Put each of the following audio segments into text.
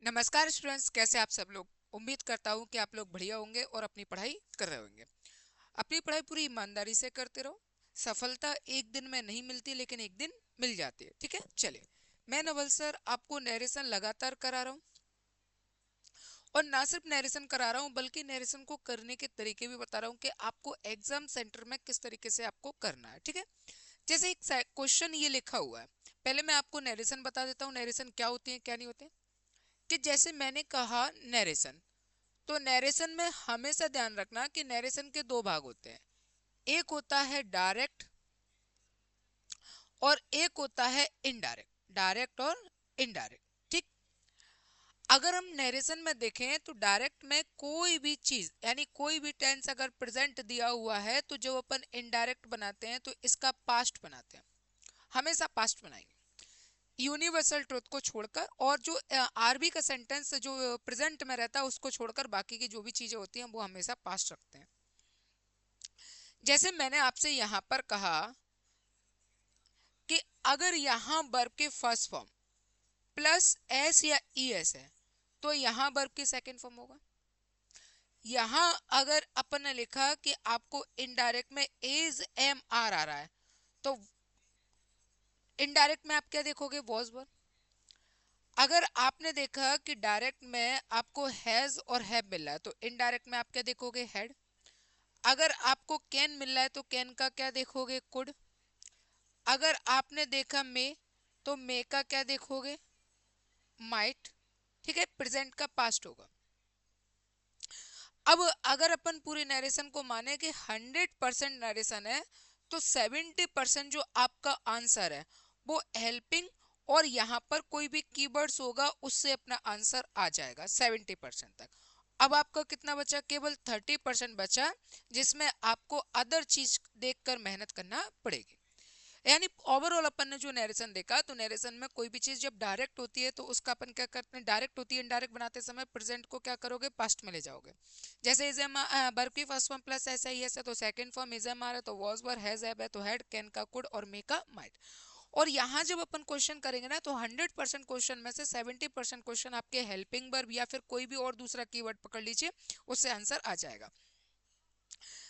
नमस्कार स्टूडेंट्स, कैसे आप सब लोग। उम्मीद करता हूँ कि आप लोग बढ़िया होंगे और अपनी पढ़ाई कर रहे होंगे। अपनी पढ़ाई पूरी ईमानदारी से करते रहो। सफलता एक दिन में नहीं मिलती, लेकिन एक दिन मिल जाती है। ठीक है, चलिए। मैं नवल सर आपको नरेशन लगातार करा रहा हूँ, और ना सिर्फ नरेशन करा रहा हूँ बल्कि नरेशन को करने के तरीके भी बता रहा हूँ कि आपको एग्जाम सेंटर में किस तरीके से आपको करना है। ठीक है, जैसे एक क्वेश्चन ये लिखा हुआ है। पहले मैं आपको नरेशन बता देता हूँ, नरेशन क्या होती है क्या नहीं होते। कि जैसे मैंने कहा नरेशन, तो नरेशन में हमेशा ध्यान रखना कि नरेशन के दो भाग होते हैं। एक होता है डायरेक्ट और एक होता है इनडायरेक्ट। डायरेक्ट और इनडायरेक्ट। ठीक। अगर हम नरेशन में देखें तो डायरेक्ट में कोई भी चीज यानी कोई भी टेंस अगर प्रेजेंट दिया हुआ है तो जो अपन इनडायरेक्ट बनाते हैं तो इसका पास्ट बनाते हैं। हमेशा पास्ट बनाएंगे यूनिवर्सल ट्रुथ को छोड़कर, और जो आरबी का सेंटेंस जो प्रेजेंट में रहता है उसको छोड़कर बाकी की जो भी चीजें होती हैं वो हमेशा पास्ट रखते हैं। जैसे मैंने आपसे यहां पर कहा कि अगर यहां वर्ब के फर्स्ट फॉर्म प्लस एस या ई एस है तो यहां वर्ब की सेकंड फॉर्म होगा। यहां अगर अपन ने लिखा कि आपको इनडायरेक्ट में इज एम आर आ रहा है तो इनडायरेक्ट में आप क्या देखोगे, वॉज वर। अगर आपने देखा कि डायरेक्ट में आपको हैज और हैव मिल रहा है तो इनडायरेक्ट में आप क्या देखोगे, हैड। अगर आपको कैन मिल रहा है तो कैन का क्या देखोगे, कुड। अगर आपने देखा मे तो मे का क्या देखोगे, माइट। ठीक है, प्रेजेंट का पास्ट होगा। अब अगर अपन पूरी नरेशन को माने कि 100% नरेशन है तो 70% जो आपका आंसर है वो हेल्पिंग और यहाँ पर कोई भी कीवर्ड्स होगा उससे अपना आंसर आ जाएगा 70% तक। अब आपका कितना बचा, केवल 30% बचा, जिसमें आपको अदर चीज देखकर मेहनत करना पड़ेगी। यानी ओवरऑल अपन ने जो नरेशन देखा तो नरेशन में कोई भी चीज जब डायरेक्ट होती है तो उसका अपन क्या करते हैं, डायरेक्ट होती है इनडायरेक्ट बनाते समय प्रेजेंट को क्या करोगे, पास्ट में ले जाओगे। जैसे इज एम वर्ब की फर्स्ट फॉर्म प्लस ऐसा ही है तो second form is am are है तो वॉज वर, हैज हैव है तो हैड, कैन का कुड और मे का माइट। और यहाँ जब अपन क्वेश्चन करेंगे ना तो 100% क्वेश्चन में से 70% क्वेश्चन आपके हेल्पिंग वर्ब या फिर कोई भी और दूसरा कीवर्ड पकड़ लीजिए, उससे आंसर आ जाएगा।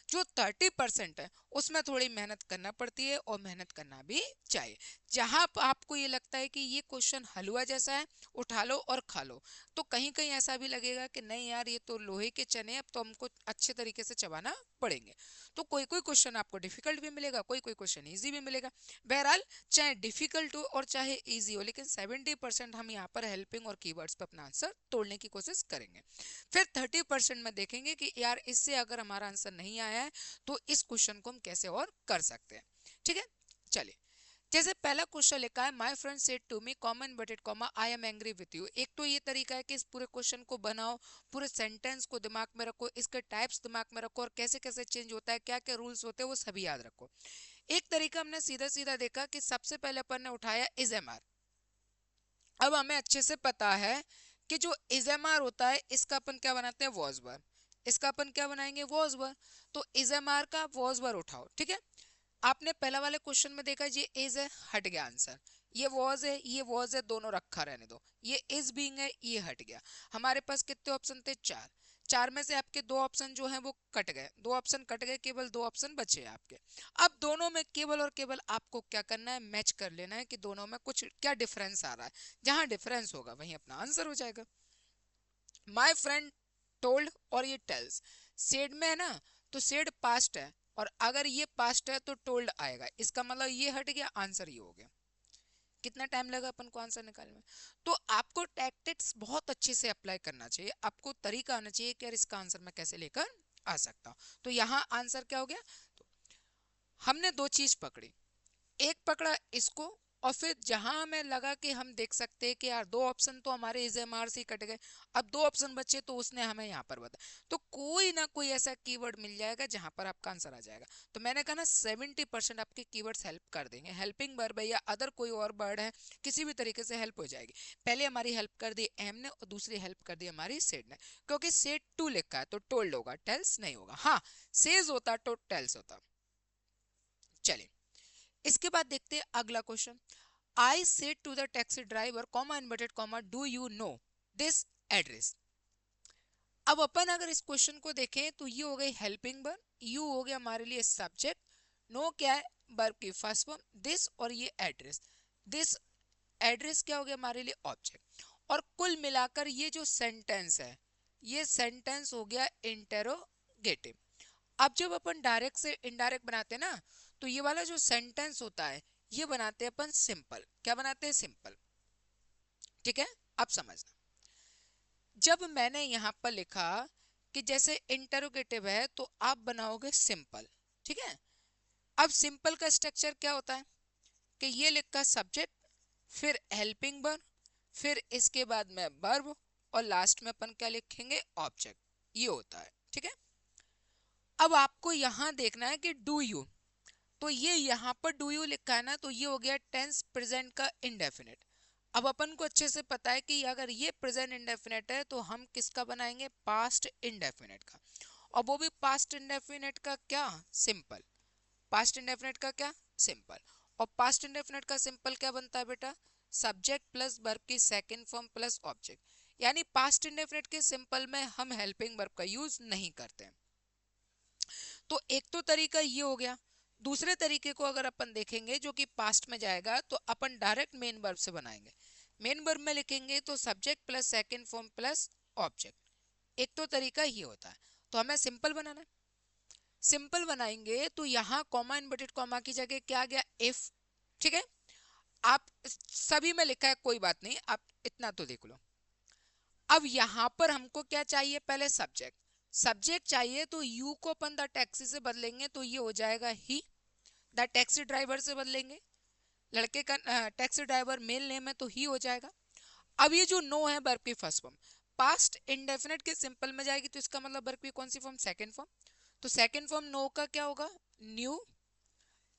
जो 30% है उसमें थोड़ी मेहनत करना पड़ती है और मेहनत करना भी चाहिए। जहां आपको ये लगता है कि ये क्वेश्चन हलवा जैसा है, उठा लो और खा लो, तो कहीं कहीं ऐसा भी लगेगा कि नहीं यार ये तो लोहे के चने, अब तो हमको अच्छे तरीके से चबाना पड़ेंगे। तो कोई कोई क्वेश्चन आपको डिफिकल्ट भी मिलेगा, कोई कोई क्वेश्चन ईजी भी मिलेगा। बहरहाल चाहे डिफिकल्ट हो और चाहे ईजी हो, लेकिन 70% हम यहाँ पर हेल्पिंग और कीवर्ड्स पर अपना आंसर तोड़ने की कोशिश करेंगे। फिर 30% में देखेंगे कि यार इससे अगर हमारा आंसर नहीं आया है तो इस क्वेश्चन को हम कैसे और कर सकते हैं। ठीक है, चलिए। जैसे पहला क्वेश्चन लिखा है, my friend said to me comma inverted comma I am angry with you. एक तो ये तरीका है कि इस पूरे क्वेश्चन को बनाओ, पूरे सेंटेंस को दिमाग में रखो, इसके टाइप्स दिमाग में रखो और कैसे कैसे चेंज होता है, क्या क्या रूल्स होते हैं वो सभी याद रखो। एक तरीका हमने सीधा सीधा देखा कि सबसे पहले अपन ने उठाया इज एम आर। अब हमें अच्छे से पता है कि जो इज एम आर होता है इसका अपन क्या बनाते हैं, वॉज वर। इसका अपन क्या बनाएंगे, वॉज वर। तो इज एम आर का वॉज वर उठाओ। ठीक है, आपने पहला वाले क्वेश्चन में देखा ये इज है, हट गया आंसर। ये वॉज है, ये वॉज है, दोनों रखा रहने दो। ये इज बीइंग है, ये हट गया। हमारे पास कितने ऑप्शन थे, चार। चार में से आपके दो ऑप्शन जो हैं वो कट गए, दो ऑप्शन कट गए, केवल दो ऑप्शन बचे आपके। अब दोनों में केवल और केवल आपको क्या करना है, मैच कर लेना है कि दोनों में कुछ क्या डिफरेंस आ रहा है। जहां डिफरेंस होगा वहीं अपना आंसर हो जाएगा। माई फ्रेंड टोल्ड और ये टेल्स, सेड में है ना, तो सेड पास्ट है, और अगर ये पास्ट है तो टोल्ड आएगा, इसका मतलब ये हट गया, आंसर ये हो गया। कितना टाइम लगा अपन को आंसर निकालने में। तो आपको टैक्टिक्स बहुत अच्छे से अप्लाई करना चाहिए, आपको तरीका आना चाहिए कि यार इसका आंसर मैं कैसे लेकर आ सकता हूँ। तो यहाँ आंसर क्या हो गया, तो हमने दो चीज पकड़ी। एक पकड़ा इसको, और फिर जहां हमें लगा कि हम देख सकते हैं कि यार दो ऑप्शन तो हमारे इज एम आर से कट गए, अब दो ऑप्शन बचे तो उसने हमें यहाँ पर बताया, तो कोई ना कोई ऐसा कीवर्ड मिल जाएगा जहां पर आपका आंसर आ जाएगा। तो मैंने कहा ना 70% आपके कीवर्ड्स हेल्प कर देंगे। हेल्पिंग वर्ब है या अदर कोई और वर्ड है, किसी भी तरीके से हेल्प हो जाएगी। पहले हमारी हेल्प कर दी एम ने और दूसरी हेल्प कर दी हमारी सेड ने, क्योंकि सेड टू लिखा है तो टोल्ड होगा, टेल्स नहीं होगा। हाँ, सेज होता तो टेल्स होता। चलिए, इसके बाद देखते हैं अगला question. I said to the taxi driver comma inverted comma do you know. This address. अब अपन अगर इस क्वेश्चन को देखें तो ये हो गई हेल्पिंग वर्ब, यू हो गया हमारे लिए सब्जेक्ट, नो क्या है वर्ब की फर्स्ट फॉर्म, दिस और ये एड्रेस, दिस एड्रेस क्या हो गया हमारे लिए ऑब्जेक्ट। और कुल मिलाकर ये जो सेंटेंस है ये सेंटेंस हो गया इंटेरोगेटिव। अब जब अपन डायरेक्ट से इनडायरेक्ट बनाते हैं ना तो ये वाला जो सेंटेंस होता है ये बनाते हैं अपन सिंपल। क्या बनाते हैं? सिंपल। ठीक है, अब समझना। जब मैंने यहां पर लिखा कि जैसे इंटरोगेटिव है तो आप बनाओगे सिंपल। ठीक है, अब सिंपल का स्ट्रक्चर क्या होता है कि ये लिखा सब्जेक्ट, फिर हेल्पिंग वर्ब, फिर इसके बाद में वर्ब, और लास्ट में अपन क्या लिखेंगे? ऑब्जेक्ट। ये होता है। ठीक है, अब आपको यहां देखना है कि डू यू, तो ये यहाँ पर डू यू लिखा है ना तो ये हो गया टेंस प्रेजेंट का इंडेफिनिट। अब अपन को अच्छे से पता है कि अगर ये प्रेजेंट इंडेफिनिट है तो हम किसका बनाएंगे? पास्ट इंडेफिनिट का। और वो भी पास्ट इंडेफिनिट का क्या? सिंपल। पास्ट इंडेफिनिट का क्या? सिंपल। और पास्ट इंडेफिनिट का सिंपल क्या बनता है बेटा? सब्जेक्ट प्लस वर्ब की सेकंड फॉर्म प्लस ऑब्जेक्ट। यानी पास्ट इंडेफिनिट के सिंपल में हम हेल्पिंग वर्ब का यूज नहीं करते हैं। तो एक तो तरीका ये हो गया। दूसरे तरीके को अगर अपन देखेंगे जो कि पास्ट में जाएगा तो अपन डायरेक्ट मेन वर्ब से बनाएंगे। मेन वर्ब में लिखेंगे तो subject plus second form plus object. एक तो तरीका ये होता है। तो हमें सिंपल बनाना है। सिंपल बनाएंगे तो यहाँ कॉमा इनवर्टेड कॉमा की जगह क्या आ गया? इफ। ठीक है, आप सभी में लिखा है कोई बात नहीं, आप इतना तो देख लो। अब यहां पर हमको क्या चाहिए? पहले सब्जेक्ट। सब्जेक्ट चाहिए तो यू को अपन द टैक्सी से बदलेंगे तो ये हो जाएगा ही। द टैक्सी ड्राइवर से बदलेंगे, लड़के का टैक्सी ड्राइवर मेल नेम है तो ही हो जाएगा। अब ये जो नो है वर्ब की फर्स्ट फॉर्म, पास्ट इंडेफिनिट के सिंपल में जाएगी तो इसका मतलब वर्ब की कौन सी फॉर्म? Second form. तो सेकंड फॉर्म नो का क्या होगा? न्यू।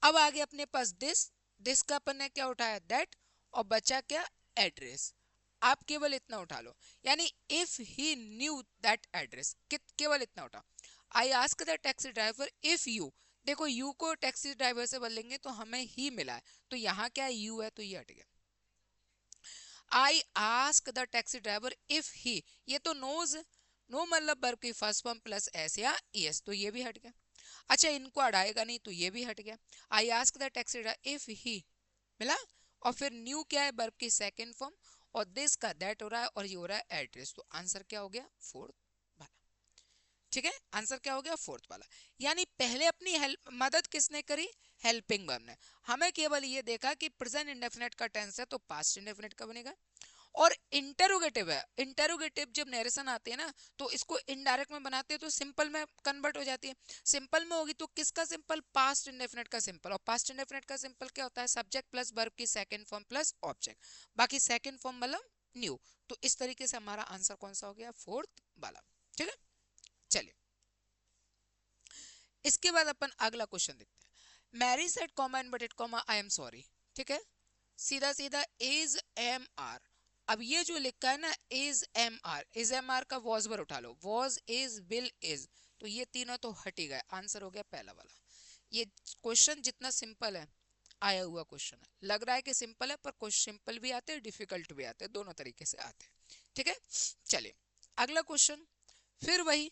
अब आगे अपने पास दिस, दिस का अपन ने क्या उठाया? दैट। और बचा क्या? एड्रेस। आप केवल इतना उठा लो, यानी if he knew that address, केवल इतना उठा। I ask the taxi driver if you, देखो यू को टैक्सी ड्राइवर से बदलेंगे तो हमें ही मिला है, तो यहाँ क्या यू है तो ये हट गया। I ask the taxi driver if he, ये तो नोज, नो मतलब वर्ब की फर्स्ट फॉर्म प्लस एस या एस, तो ये भी हट गया। अच्छा इनको अड़ाएगा नहीं तो ये भी हट गया। I ask the taxi driver if he, मिला। और फिर न्यू क्या है? वर्ब की सेकंड फॉर्म, और दिस का दैट हो रहा है और ये हो रहा है एड्रेस, तो आंसर क्या हो गया? फोर्थ वाला। ठीक है, आंसर क्या हो गया? फोर्थ वाला। यानी पहले अपनी हेल्प मदद किसने करी? हेल्पिंग वर्ब ने। हमें केवल ये देखा कि प्रेजेंट इंडेफिनिट का टेंस है तो पास्ट इंडेफिनिट का बनेगा। और इंटेरोगेटिव है, इंटेरोगेटिव जब नरेशन आते हैं ना तो इसको इनडायरेक्ट में बनाते हैं तो सिंपल में कन्वर्ट हो जाती है। सिंपल में होगी तो किसका सिंपल? पास्ट इंडेफिनिट का सिंपल। और पास्ट इंडेफिनिट का सिंपल क्या होता है? सब्जेक्ट प्लस वर्ब की सेकंड फॉर्म प्लस ऑब्जेक्ट, बाकी सेकंड फॉर्म मतलब न्यू। तो इस तरीके से हमारा आंसर कौन सा हो गया? फोर्थ वाला। ठीक है, चलिए इसके बाद अपन अगला क्वेश्चन देखते हैं। Mary said comma inverted comma I am sorry. ठीक है, सीधा सीधा इज एम आर। अब ये जो लिखा है ना is am are, is am are का वॉज वर उठा लो, वॉज इज विल इज, तो ये तीनों तो हट ही गए। आंसर हो गया पहला वाला। ये क्वेश्चन जितना सिंपल है आया हुआ क्वेश्चन है, लग रहा है कि सिंपल है पर क्वेश्चन सिंपल भी आते हैं डिफिकल्ट भी आते हैं, दोनों तरीके से आते हैं। ठीक है, चलिए अगला क्वेश्चन, फिर वही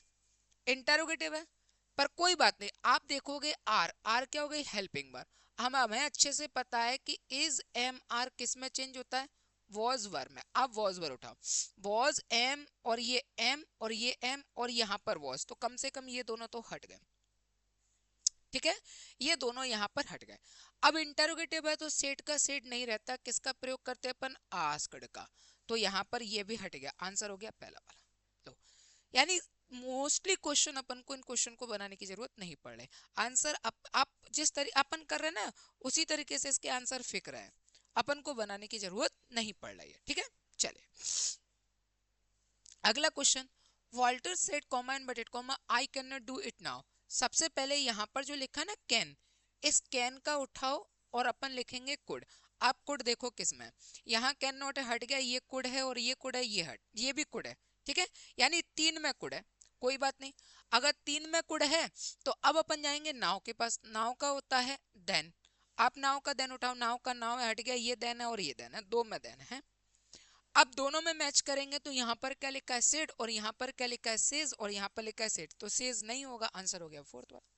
इंटरोगेटिव है पर कोई बात नहीं। आप देखोगे आर, आर क्या हो गई? Helping verb. हमें अच्छे से पता है कि इज एम आर किस में चेंज होता है? वॉज वर्ब में। अब वॉज वर्ब उठाओ, वॉज एम और ये एम और ये एम और यहाँ पर वॉज, तो कम से कम ये दोनों तो हट गए। ठीक है, ये दोनों यहाँ पर हट गए। अब इंटरोगेटिव है तो सेट का सेट नहीं रहता, किसका प्रयोग करते हैं अपन? आस्क्ड का, तो यहाँ पर ये भी हट गया। आंसर हो गया पहला वाला। तो यानी मोस्टली क्वेश्चन अपन को इन क्वेश्चन को बनाने की जरूरत नहीं पड़ रही। आंसर आप जिस तरीके अपन कर रहे हैं ना उसी तरीके से इसके आंसर फिक रहे हैं, अपन को बनाने की जरूरत नहीं पड़ रही है। ठीक है, चले अगला question. Walter said comma inverted comma I can not do it now. सबसे पहले यहाँ पर जो लिखा ना कैन, इस कैन का उठाओ और अपन लिखेंगे कुड। आप कुड देखो किसमें, यहाँ कैन नॉट हट गया, ये कुड है और ये कुड है, ये हट, ये भी कुड है। ठीक है, यानी तीन में कुड है, कोई बात नहीं। अगर तीन में कुड है तो अब अपन जाएंगे नाव के पास। नाव का होता है देन, आप नाव का देन उठाओ, नाव का नाव हट गया, ये देन है और ये देन है, दो में देन है। अब दोनों में मैच करेंगे तो यहाँ पर क्या लिखा है सिड और यहाँ पर क्या लिखा है सेज और यहाँ पर लिखा है सिड, तो सेज नहीं होगा, आंसर हो गया फोर्थ वाला।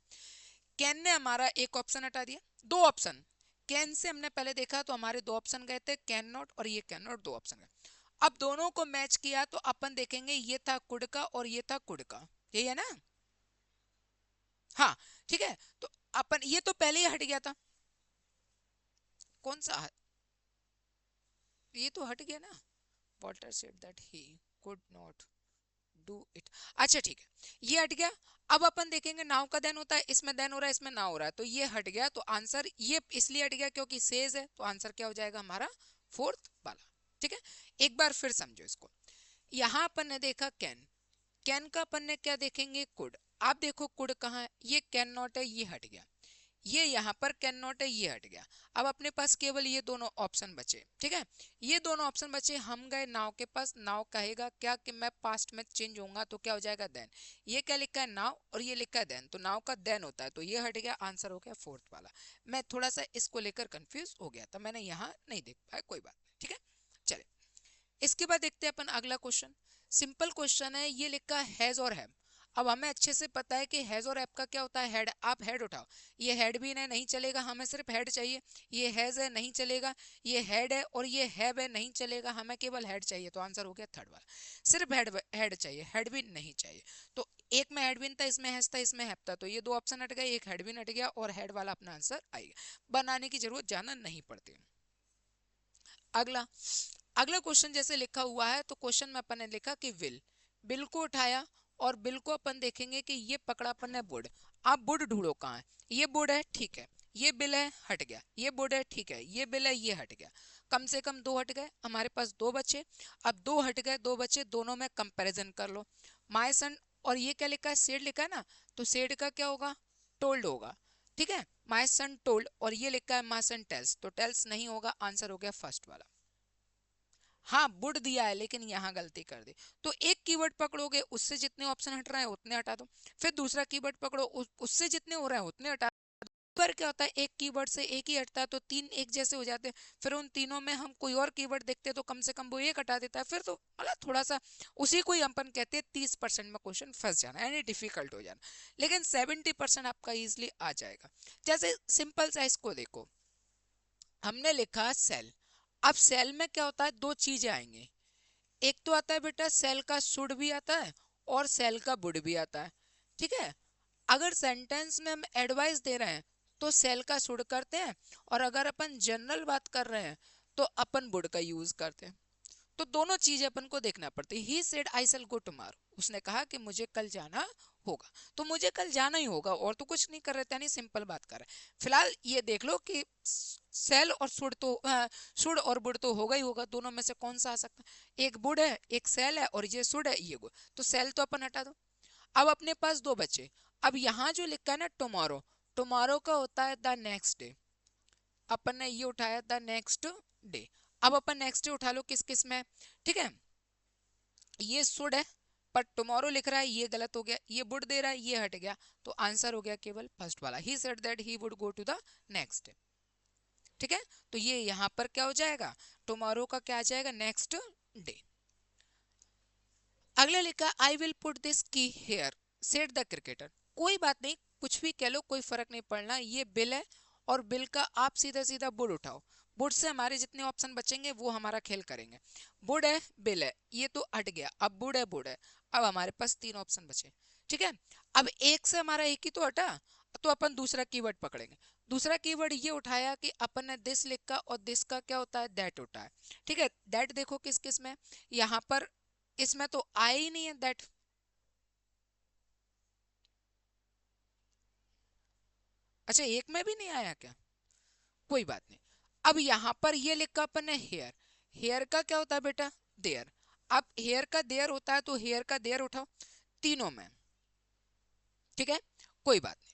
कैन ने हमारा एक ऑप्शन हटा दिया, दो ऑप्शन कैन से हमने पहले देखा तो हमारे दो ऑप्शन गए थे, कैन नॉट और ये कैन नॉट, दो ऑप्शन गए। अब दोनों को मैच किया तो अपन देखेंगे ये था कुड का और ये था कुड का, यही है ना। हाँ ठीक है, तो अपन ये तो पहले ही हट गया था, कौन सा ये तो हट गया ना, Walter said that he could not do it. अच्छा ठीक है ये हट गया। अब अपन देखेंगे नाउ का देन होता है, इसमें देन हो रहा है इसमें नाउ हो रहा है, तो ये हट गया, तो आंसर ये इसलिए हट गया क्योंकि सेज है, तो आंसर क्या हो जाएगा हमारा फोर्थ वाला। ठीक है, एक बार फिर समझो इसको। यहाँ अपन ने देखा कैन, कैन का अपन ने क्या देखेंगे कुड। आप देखो कुड कहाँ है, ये कैन नॉट है, ये हट गया, ये यहाँ पर कैन नॉट है, ये हट गया। अब अपने पास केवल ये दोनों ऑप्शन बचे। ठीक है, ये दोनों ऑप्शन बचे, हम गए नाव के पास, नाव कहेगा क्या कि मैं पास्ट में चेंज होऊंगा, तो क्या हो जाएगा देन। ये क्या लिखा है नाव और ये लिखा है देन, तो नाव का देन होता है, तो ये हट गया, आंसर हो गया फोर्थ वाला। मैं थोड़ा सा इसको लेकर कंफ्यूज हो गया था, मैंने यहाँ नहीं देख पाया, कोई बात। ठीक है, चले इसके बाद देखते हैं अपन अगला क्वेश्चन। सिंपल क्वेश्चन है, ये लिखा है हैज और हैव। अब हमें अच्छे से पता है कि हैज और हैव का क्या होता है, हेड। आप हेड उठाओ, ये हेड भी नहीं चलेगा, हमें सिर्फ हेड चाहिए। ये हैज है नहीं चलेगा, ये हेड है और ये हैव है नहीं चलेगा, हमें केवल हेड चाहिए, तो आंसर हो गया थर्ड वाला। सिर्फ हेड हेड चाहिए, हेड भी नहीं चाहिए। तो एक में हेडविन था, इसमें हैज था, इसमें हैव था, तो ये दो ऑप्शन हट गए, एक हेडविन हट गया और हेड वाला अपना आंसर आएगा। बनाने की जरूरत जाना नहीं पड़ती। अगला अगला क्वेश्चन जैसे लिखा हुआ है, तो क्वेश्चन में अपन ने लिखा कि विल, बिल को उठाया और बिल को अपन देखेंगे कि ये पकड़ा अपन ने वुड। आप वुड ढूंढो कहाँ है, ये वुड है ठीक है, ये बिल है हट गया, ये वुड है ठीक है, ये बिल है ये हट गया। कम से कम दो हट गए, हमारे पास दो बचे। अब दो हट गए दो बचे, दोनों में कंपैरिजन कर लो। माय सन और ये क्या लिखा है सेड लिखा है ना, तो सेड का क्या होगा टोल्ड होगा। ठीक है, माय सन टोल्ड और ये लिखा है माय सन टेल्स, तो टेल्स नहीं होगा, आंसर हो गया फर्स्ट वाला। हाँ बुड दिया है लेकिन यहाँ गलती कर दी, तो एक कीवर्ड पकड़ोगे उससे जितने ऑप्शन हट रहे हैं उतने हटा दो, फिर दूसरा कीवर्ड पकड़ो उससे जितने हो रहे हैं उतने हटा दो। पर क्या होता है एक कीवर्ड से एक ही हटता है तो तीन एक जैसे हो जाते हैं, फिर उन तीनों में हम कोई और कीवर्ड देखते हैं तो कम से कम वो एक हटा देता है, फिर तो मतलब थोड़ा सा उसी को ही अपन कहते हैं 30% में क्वेश्चन फंस जाना यानी डिफिकल्ट हो जाना। लेकिन 70% आपका इजिली आ जाएगा। जैसे सिंपल सा इसको देखो, हमने लिखा सेल। अब सेल में क्या होता है दो चीजें आएंगी, एक तो आता है बेटा सेल का शुड भी आता है और सेल का बुड भी आता है। ठीक है, अगर सेंटेंस में हम एडवाइस दे रहे हैं तो सेल का शुड करते हैं, और अगर अपन जनरल बात कर रहे हैं तो अपन बुड का यूज करते हैं। तो दोनों चीजें अपन को देखना पड़ती है। He said I shell go tomorrow, उसने कहा कि मुझे कल जाना होगा, तो मुझे कल जाना ही होगा, और तो कुछ नहीं कर रहे थे, यानी सिंपल बात कर रहे हैं। फिलहाल ये देख लो कि सेल और शुड तो शुड और बुड तो होगा ही होगा, दोनों में से कौन सा आ सकता है, एक बुड है एक सेल है और ये शुड है ये गुड, तो सेल तो अपन हटा दो। अब अपने पास दो बचे। अब यहाँ जो लिखा है ना टुमारो, टुमारो का होता है द नेक्स्ट डे, अपन ने ये उठाया द नेक्स्ट डे। अब अपन नेक्स्ट डे उठा लो किस किस में, ठीक है, ये शुड है पर टुमारो लिख रहा है ये गलत हो गया, ये वुड दे रहा है ये हट गया, तो आंसर हो गया केवल फर्स्ट वाला, he said that he would go to the next day. ठीक है, तो ये यहाँ पर क्या हो जाएगा टुमारो का क्या आ जाएगा नेक्स्ट डे। अगला लिखा आई विल पुट दिस की हेयर सेड द क्रिकेटर। कोई बात नहीं कुछ भी कह लो कोई फर्क नहीं पड़ना, ये बिल है और बिल का आप सीधा सीधा बुड उठाओ, बुड से हमारे जितने ऑप्शन बचेंगे वो हमारा खेल करेंगे। बुड है बिल है ये तो हट गया, अब बुड है, अब हमारे पास तीन ऑप्शन बचे। ठीक है, अब एक से हमारा एक ही तो हटा, तो अपन दूसरा कीवर्ड पकड़ेंगे। दूसरा कीवर्ड ये उठाया कि अपन ने दिस लिखा और दिस का क्या होता है दैट होता है। ठीक है, दैट देखो किस किस में, यहाँ पर इसमें तो आया ही नहीं है दैट। अच्छा एक में भी नहीं आया क्या, कोई बात नहीं। अब यहां पर ये लिखा अपन ने हेयर, हेयर का क्या होता है बेटा देयर, अब हेयर का देयर होता है तो हेयर का देयर उठाओ तीनों में। ठीक है, कोई बात नहीं,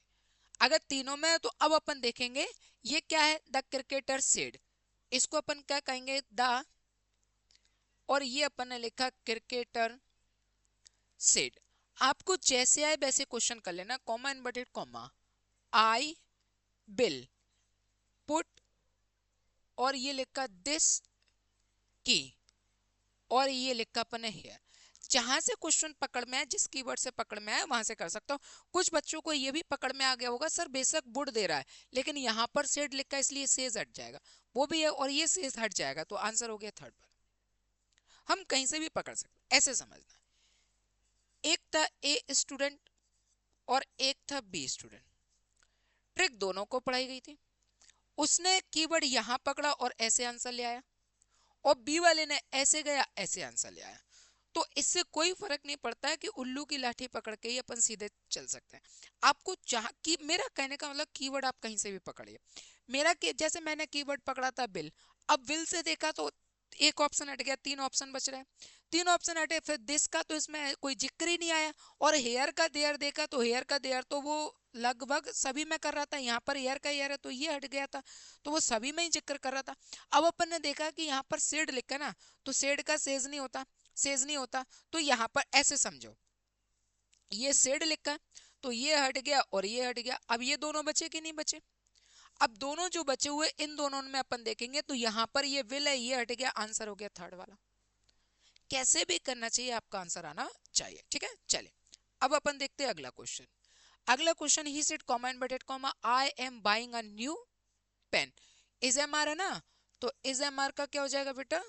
अगर तीनों में है तो अब अपन देखेंगे ये क्या है द क्रिकेटर सेड, इसको अपन क्या कहेंगे द, और ये अपन ने लिखा क्रिकेटर सेड। आपको जैसे आए वैसे क्वेश्चन कर लेना, कॉमा इनवर्टेड कॉमा, आई बिल पुट और ये लिखा दिस की और ये लिखा अपन है हेयर। जहां से क्वेश्चन पकड़ में आए, जिस कीवर्ड से पकड़ में आए वहां से कर सकता हूँ। कुछ बच्चों को ये भी पकड़ में आ गया होगा, सर बेशक वुड दे रहा है लेकिन यहाँ पर सेड लिखा है इसलिए सेज हट जाएगा, वो भी है और ये सेज हट जाएगा, तो आंसर हो गया थर्ड पर। हम कहीं से भी पकड़ सकते, ऐसे समझना। एक था ए स्टूडेंट और एक था बी स्टूडेंट, ट्रिक दोनों को पढ़ाई गई थी। उसने कीवर्ड यहां पकड़ा और ऐसे आंसर ले आया, और बी वाले ने ऐसे गया ऐसे आंसर ले आया। तो इससे कोई फर्क नहीं पड़ता है कि उल्लू की लाठी पकड़ के ही अपन सीधे चल सकते हैं। आपको जहां की, मेरा कहने का मतलब कीवर्ड आप कहीं से भी पकड़िए। मेरा जैसे मैंने कीवर्ड पकड़ा था बिल, अब बिल से देखा तो एक ऑप्शन हट गया, तीन ऑप्शन बच रहे हैं, तीन ऑप्शन हटे, फिर दिस का तो इसमें कोई जिक्र ही नहीं आया, और हेयर का देयर देखा तो हेयर का देयर तो वो लगभग सभी में कर रहा था, यहाँ पर हेयर का हेयर है तो ये हट गया था, तो वो सभी में ही जिक्र कर रहा था। अब अपन ने देखा कि यहाँ पर सेड लिखा ना, तो सेड का सेज नहीं होता, सेज नहीं होता, तो यहाँ पर ऐसे समझो ये सेड लिखा है तो ये हट गया और ये हट गया। अब ये दोनों बचे कि नहीं बचे? अब दोनों जो बचे हुए इन दोनों में अपन देखेंगे तो यहाँ पर ये विल है, ये हट गया, आंसर हो गया थर्ड वाला। कैसे भी करना चाहिए, आपका आंसर आना चाहिए, ठीक है। चलिए अब अपन देखते हैं अगला क्वेश्चन। अगला question, he said comma inverted comma I am buying a new pen. Is am are है ना, तो इज एम आर का क्या हो जाएगा बेटा,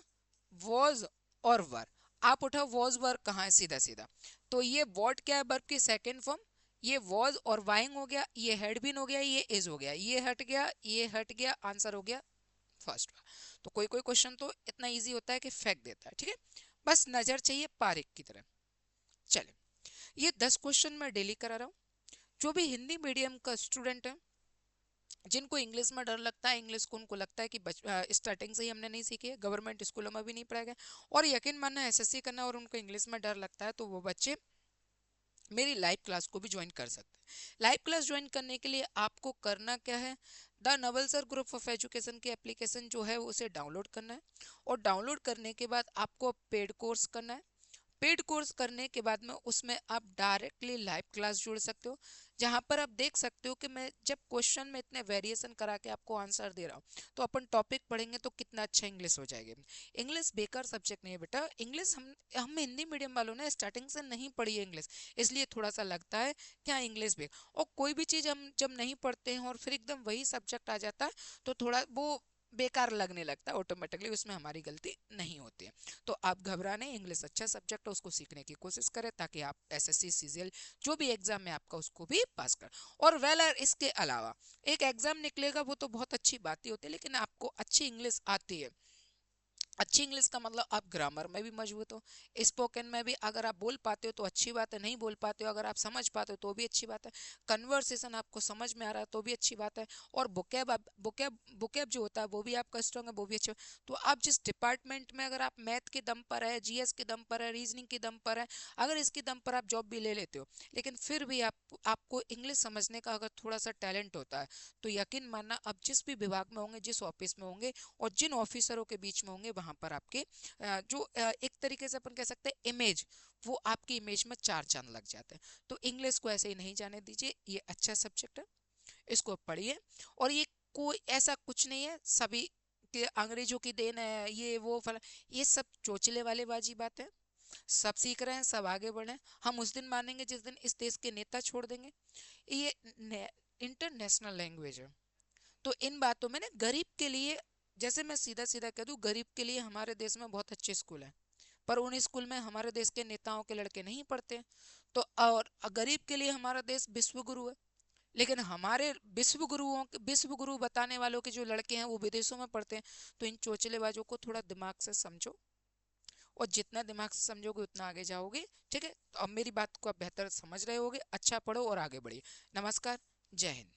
वॉज और वर। आप उठाओ वॉज वर कहाँ है, सीधा सीधा, तो ये वॉट क्या है, वर्ब की सेकेंड फॉर्म, ये वॉज और वाइंग हो गया, ये हैड बीन हो गया, ये इज हो गया, ये हट गया, ये हट गया, आंसर हो गया फर्स्ट। तो कोई कोई क्वेश्चन तो इतना इजी होता है कि फेंक देता है, ठीक है, बस नजर चाहिए पारिक की तरह। चले, ये 10 क्वेश्चन मैं डेली करा रहा हूँ। जो भी हिंदी मीडियम का स्टूडेंट है, जिनको इंग्लिश में डर लगता है, इंग्लिश को उनको लगता है कि स्टार्टिंग से ही हमने नहीं सीखी है, गवर्नमेंट स्कूलों में भी नहीं पढ़ाया गया, और यकीन मानना एसएससी करना और उनको इंग्लिश में डर लगता है, तो वो बच्चे मेरी लाइव क्लास को भी ज्वाइन कर सकते हैं। लाइव क्लास ज्वाइन करने के लिए आपको करना क्या है, द नवलसर ग्रुप ऑफ एजुकेशन की एप्लीकेशन जो है उसे डाउनलोड करना है, और डाउनलोड करने के बाद आपको पेड कोर्स करना है। पेड कोर्स करने के बाद में उसमें आप डायरेक्टली लाइव क्लास जुड़ सकते हो, जहां पर आप देख सकते हो कि मैं जब क्वेश्चन में इतने वेरिएशन करा के आपको आंसर दे रहा हूँ, तो अपन टॉपिक पढ़ेंगे तो कितना अच्छा इंग्लिश हो जाएगी। इंग्लिश बेकार सब्जेक्ट नहीं है बेटा, इंग्लिश हम हिंदी मीडियम वालों ने स्टार्टिंग से नहीं पढ़ी है इंग्लिश, इसलिए थोड़ा सा लगता है क्या इंग्लिश बे, और कोई भी चीज़ हम जब नहीं पढ़ते हैं और फिर एकदम वही सब्जेक्ट आ जाता है तो थोड़ा वो बेकार लगने लगता है ऑटोमेटिकली, उसमें हमारी गलती नहीं होती है। तो आप घबराने, इंग्लिश अच्छा सब्जेक्ट है, उसको सीखने की कोशिश करें ताकि आप एसएससी सीजीएल जो भी एग्जाम है आपका उसको भी पास कर। और वेल इसके अलावा एक एग्जाम निकलेगा वो तो बहुत अच्छी बात ही होती है, लेकिन आपको अच्छी इंग्लिश आती है, अच्छी इंग्लिश का मतलब आप ग्रामर में भी मजबूत हो, स्पोकन में भी अगर आप बोल पाते हो तो अच्छी बात है, नहीं बोल पाते हो अगर आप समझ पाते हो तो भी अच्छी बात है, कन्वर्सेशन आपको समझ में आ रहा है तो भी अच्छी बात है, और बुकेब बुकेब बुकेब जो होता है वो भी आपका स्ट्रॉन्ग है, वो भी अच्छा। तो आप जिस डिपार्टमेंट में, अगर आप मैथ के दम पर है, जीएस के दम पर है, रीजनिंग के दम पर है, अगर इसके दम पर आप जॉब भी ले लेते हो, लेकिन फिर भी आपको इंग्लिश समझने का अगर थोड़ा सा टैलेंट होता है, तो यकीन मानना आप जिस भी विभाग में होंगे, जिस ऑफिस में होंगे और जिन ऑफिसरों के बीच में होंगे, वहां पर आपके जो एक तरीके से अपन कह सकते हैं इमेज, वो आपकी इमेज में चार चांद लग जाते हैं। तो इंग्लिश को ऐसे ही नहीं जाने दीजिए, ये अच्छा सब्जेक्ट है, इसको पढ़िए। और ये कोई ऐसा कुछ नहीं है सभी के अंग्रेजों की देन है, ये वो फला, ये सब चोचले वाले बाजी बात है। सब सीख रहे हैं, सब आगे बढ़े, हम उस दिन मानेंगे जिस दिन इस देश के नेता छोड़ देंगे। ये इंटरनेशनल लैंग्वेज है, तो इन बातों में ना गरीब के लिए, जैसे मैं सीधा सीधा कह दूं, गरीब के लिए हमारे देश में बहुत अच्छे स्कूल हैं, पर उन स्कूल में हमारे देश के नेताओं के लड़के नहीं पढ़ते। तो और गरीब के लिए हमारा देश विश्व गुरु है, लेकिन हमारे विश्व गुरु बताने वालों के जो लड़के हैं वो विदेशों में पढ़ते हैं। तो इन चोचलेबाजों को थोड़ा दिमाग से समझो, और जितना दिमाग से समझोगे उतना आगे जाओगे, ठीक है। तो अब मेरी बात को आप बेहतर समझ रहे होगे, अच्छा पढ़ो और आगे बढ़िए। नमस्कार, जय हिंद।